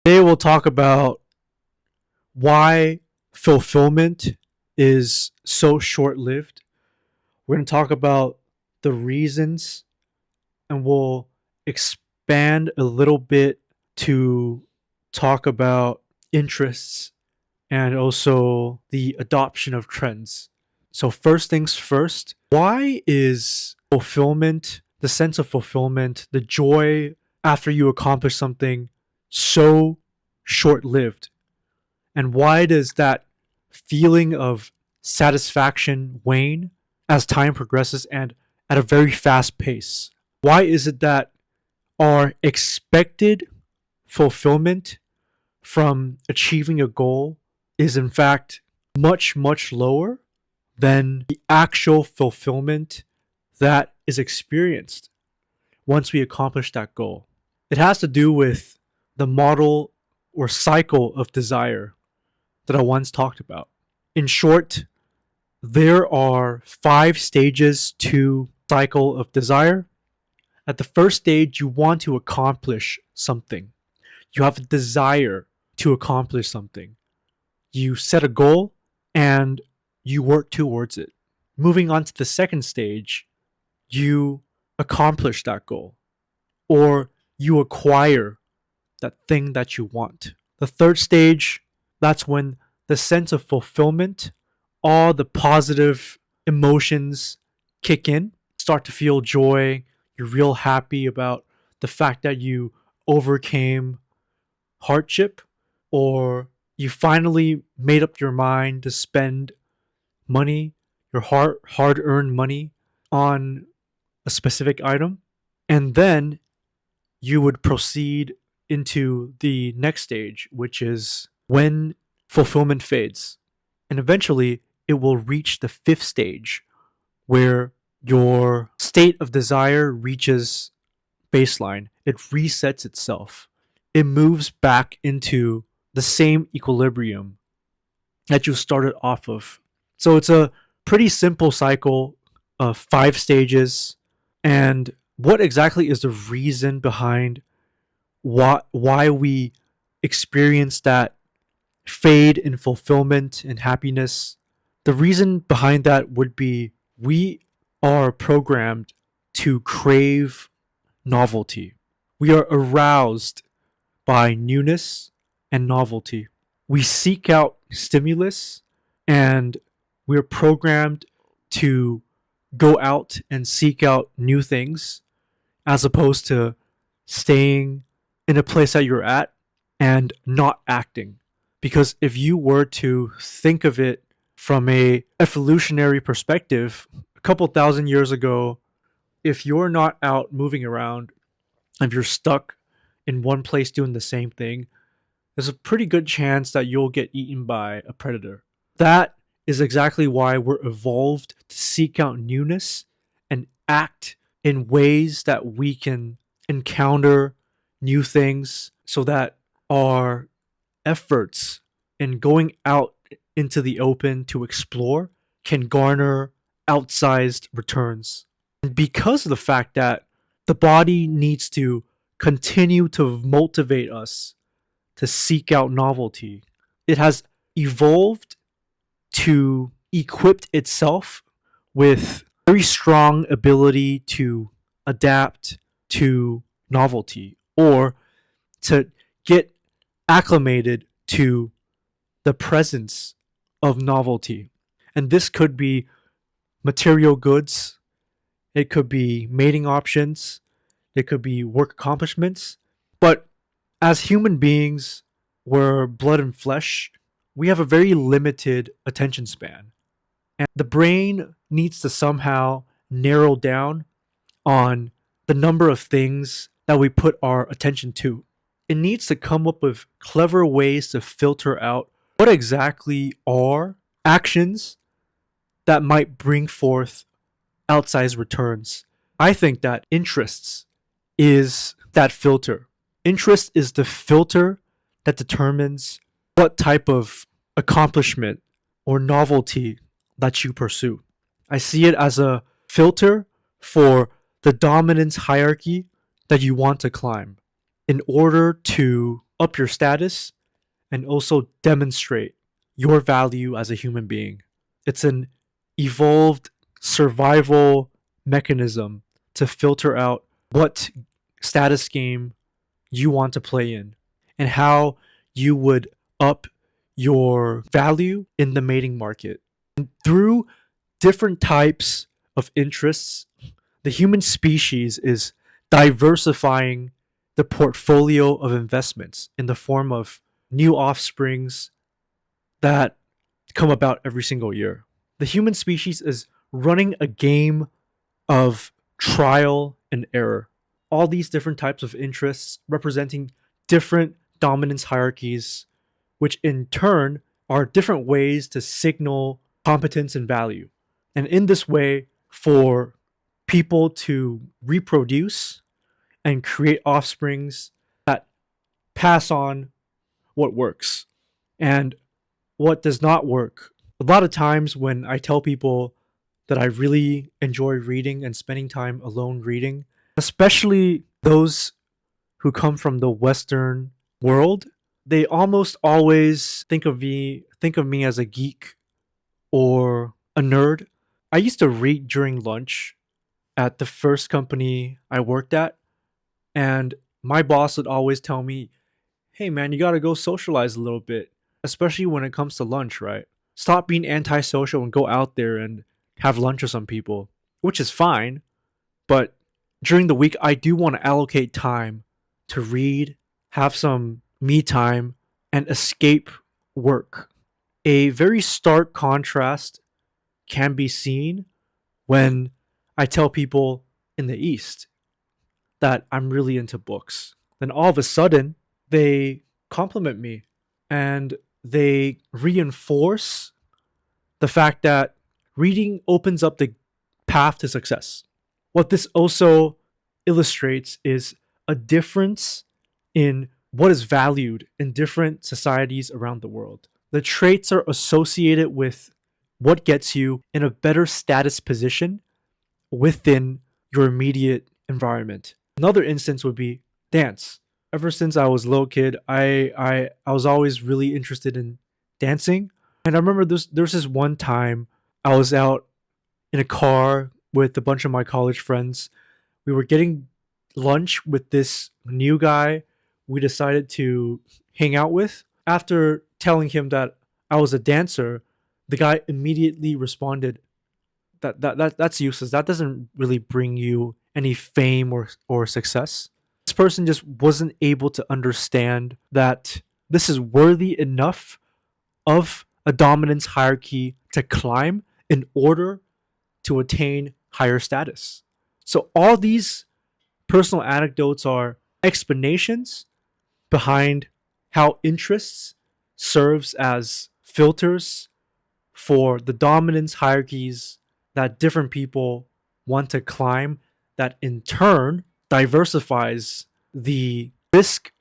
Today we'll talk about why fulfillment is so short lived. We're going to talk about the reasons and we'll expand a little bit to talk about interests and also the adoption of trends. So, first things first, why is fulfillment, the sense of fulfillment, the joy after you accomplish something so short lived? And why does that feeling of satisfaction wane as time progresses and at a very fast pace? Why is it that our expected fulfillment from achieving a goal is in fact much, much lower than the actual fulfillment that is experienced once we accomplish that goal? It has to do with the model or cycle of desire that I once talked about. In short, there are 5 stages to cycle of desire. At the first stage, you want to accomplish something. You have a desire to accomplish something. You set a goal and you work towards it. Moving on to the second stage, you accomplish that goal or you acquire that thing that you want. The third stage, that's when the sense of fulfillment, all the positive emotions kick in, start to feel joy. You're real happy about the fact that you overcame hardship or you finally made up your mind to spend money, your hard earned money on a specific item. And then you would proceed into the next stage, which is when fulfillment fades. And eventually, it will reach the fifth stage, where your state of desire reaches baseline. It resets itself. It moves back into the same equilibrium that you started off of. So it's a pretty simple cycle of 5 stages. And what exactly is the reason behind why we experience that fade in fulfillment and happiness? The reason behind that would be we are programmed to crave novelty. We are aroused by newness and novelty. We seek out stimulus and we're programmed to go out and seek out new things as opposed to staying in a place that you're at and not acting. Because if you were to think of it from a evolutionary perspective, a couple thousand years ago, if you're not out moving around, if you're stuck in one place doing the same thing, there's a pretty good chance that you'll get eaten by a predator. That is exactly why we're evolved to seek out newness and act in ways that we can encounter new things so that our efforts in going out into the open to explore can garner outsized returns. And because of the fact that the body needs to continue to motivate us to seek out novelty, it has evolved to equip itself with very strong ability to adapt to novelty or to get acclimated to the presence of novelty. And this could be material goods, it could be mating options, it could be work accomplishments. But as human beings, we're blood and flesh, we have a very limited attention span. And the brain needs to somehow narrow down on the number of things that we put our attention to. It needs to come up with clever ways to filter out what exactly are actions that might bring forth outsized returns. I think that interests is that filter. Interest is the filter that determines what type of accomplishment or novelty that you pursue. I see it as a filter for the dominance hierarchy that you want to climb in order to up your status and also demonstrate your value as a human being. It's an evolved survival mechanism to filter out what status game you want to play in and how you would up your value in the mating market. And through different types of interests, the human species is diversifying the portfolio of investments in the form of new offsprings that come about every single year. The human species is running a game of trial and error. All these different types of interests representing different dominance hierarchies, which in turn are different ways to signal competence and value. And in this way, for people to reproduce and create offsprings that pass on what works and what does not work. A lot of times when I tell people that I really enjoy reading and spending time alone reading, especially those who come from the Western world, they almost always think of me as a geek or a nerd. I used to read during lunch at the first company I worked at, and my boss would always tell me, "Hey man, you got to go socialize a little bit, especially when it comes to lunch, right? Stop being antisocial and go out there and have lunch with some people," which is fine. But during the week, I do want to allocate time to read, have some me time, and escape work. A very stark contrast can be seen when I tell people in the East that I'm really into books. Then all of a sudden, they compliment me and they reinforce the fact that reading opens up the path to success. What this also illustrates is a difference in what is valued in different societies around the world. The traits are associated with what gets you in a better status position within your immediate environment. Another instance would be dance. Ever since I was a little kid, I was always really interested in dancing. And I remember there's this one time I was out in a car with a bunch of my college friends. We were getting lunch with this new guy we decided to hang out with. After telling him that I was a dancer, the guy immediately responded, that's useless. That doesn't really bring you any fame or success. This person just wasn't able to understand that this is worthy enough of a dominance hierarchy to climb in order to attain higher status. So all these personal anecdotes are explanations behind how interests serves as filters for the dominance hierarchies that different people want to climb, that in turn diversifies the risk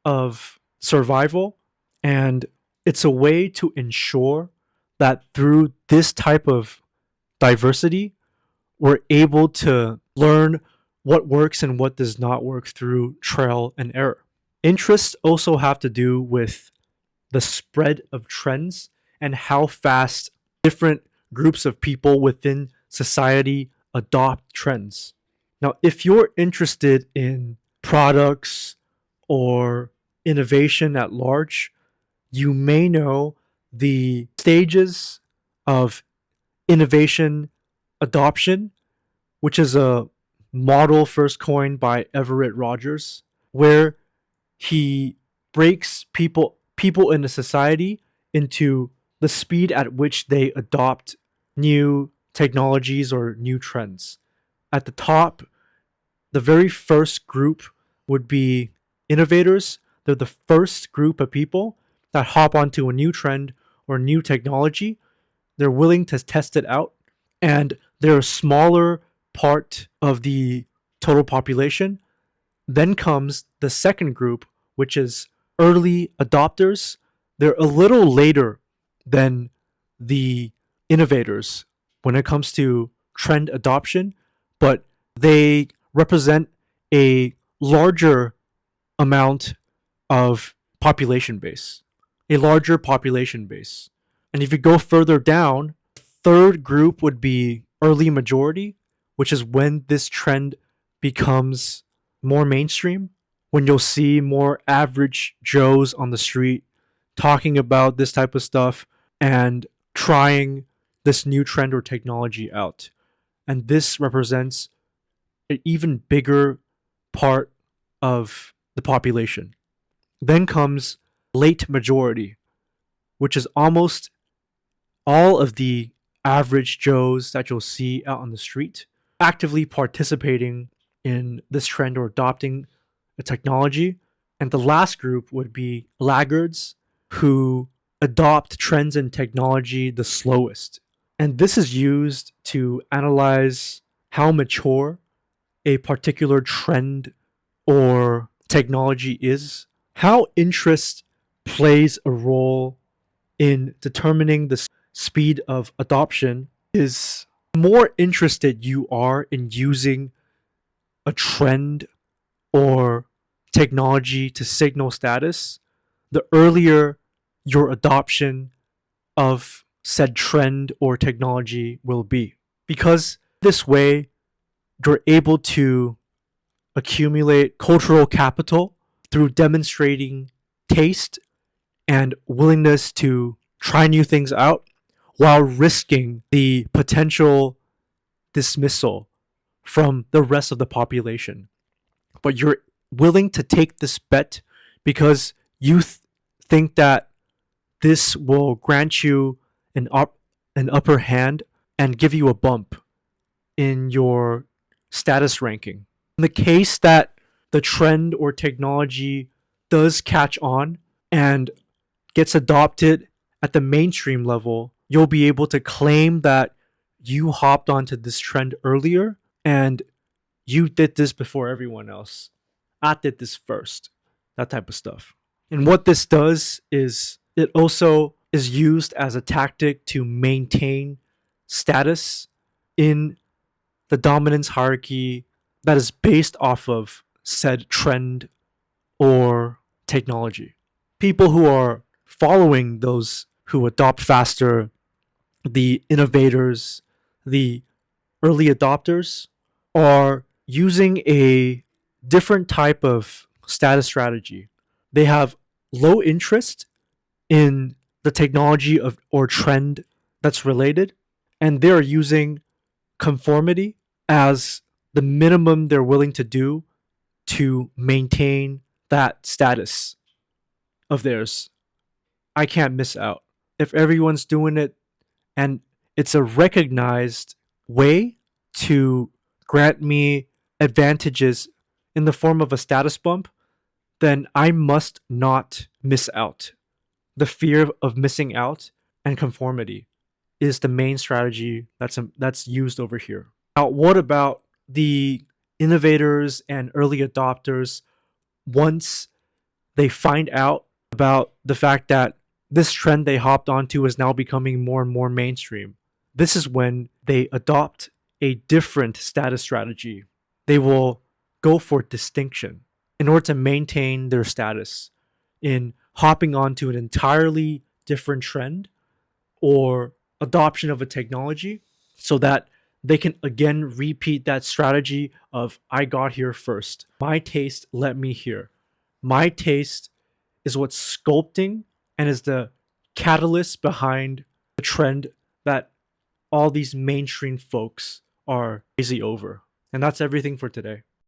of survival. And it's a way to ensure that through this type of diversity, we're able to learn what works and what does not work through trial and error. Interests also have to do with the spread of trends and how fast different groups of people within society adopt trends. Now, if you're interested in products or innovation at large, you may know the stages of innovation adoption, which is a model first coined by Everett Rogers, where he breaks people in a society into the speed at which they adopt new technologies or new trends. At the top, the very first group would be innovators. They're the first group of people that hop onto a new trend or new technology. They're willing to test it out, and they're a smaller part of the total population. Then comes the second group, which is early adopters. They're a little later than the innovators when it comes to trend adoption, but they represent a larger amount of population base, a larger population base. And if you go further down, third group would be early majority, which is when this trend becomes more mainstream, when you'll see more average Joes on the street talking about this type of stuff and trying this new trend or technology out. And this represents an even bigger part of the population. Then comes late majority, which is almost all of the average Joes that you'll see out on the street actively participating in this trend or adopting a technology. And the last group would be laggards who adopt trends and technology the slowest. And this is used to analyze how mature a particular trend or technology is, how interest plays a role in determining the speed of adoption. Is more interested you are in using a trend or technology to signal status, the earlier your adoption of said trend or technology will be. Because this way, you're able to accumulate cultural capital through demonstrating taste and willingness to try new things out while risking the potential dismissal from the rest of the population. But you're willing to take this bet because you think that this will grant you an upper hand and give you a bump in your status ranking. In the case that the trend or technology does catch on and gets adopted at the mainstream level, you'll be able to claim that you hopped onto this trend earlier and you did this before everyone else. I did this first. That type of stuff. And what this does is it also is used as a tactic to maintain status in the dominance hierarchy that is based off of said trend or technology. People who are following those who adopt faster, the innovators, the early adopters, are using a different type of status strategy. They have low interest in the technology of or trend that's related, and they're using conformity as the minimum they're willing to do to maintain that status of theirs. I can't miss out. If everyone's doing it and it's a recognized way to grant me advantages in the form of a status bump, then I must not miss out. The fear of missing out and conformity is the main strategy that's used over here. Now, what about the innovators and early adopters once they find out about the fact that this trend they hopped onto is now becoming more and more mainstream? This is when they adopt a different status strategy. They will go for distinction in order to maintain their status in hopping onto an entirely different trend or adoption of a technology so that they can again repeat that strategy of I got here first. My taste let me here. My taste is what's sculpting and is the catalyst behind the trend that all these mainstream folks are crazy over. And that's everything for today.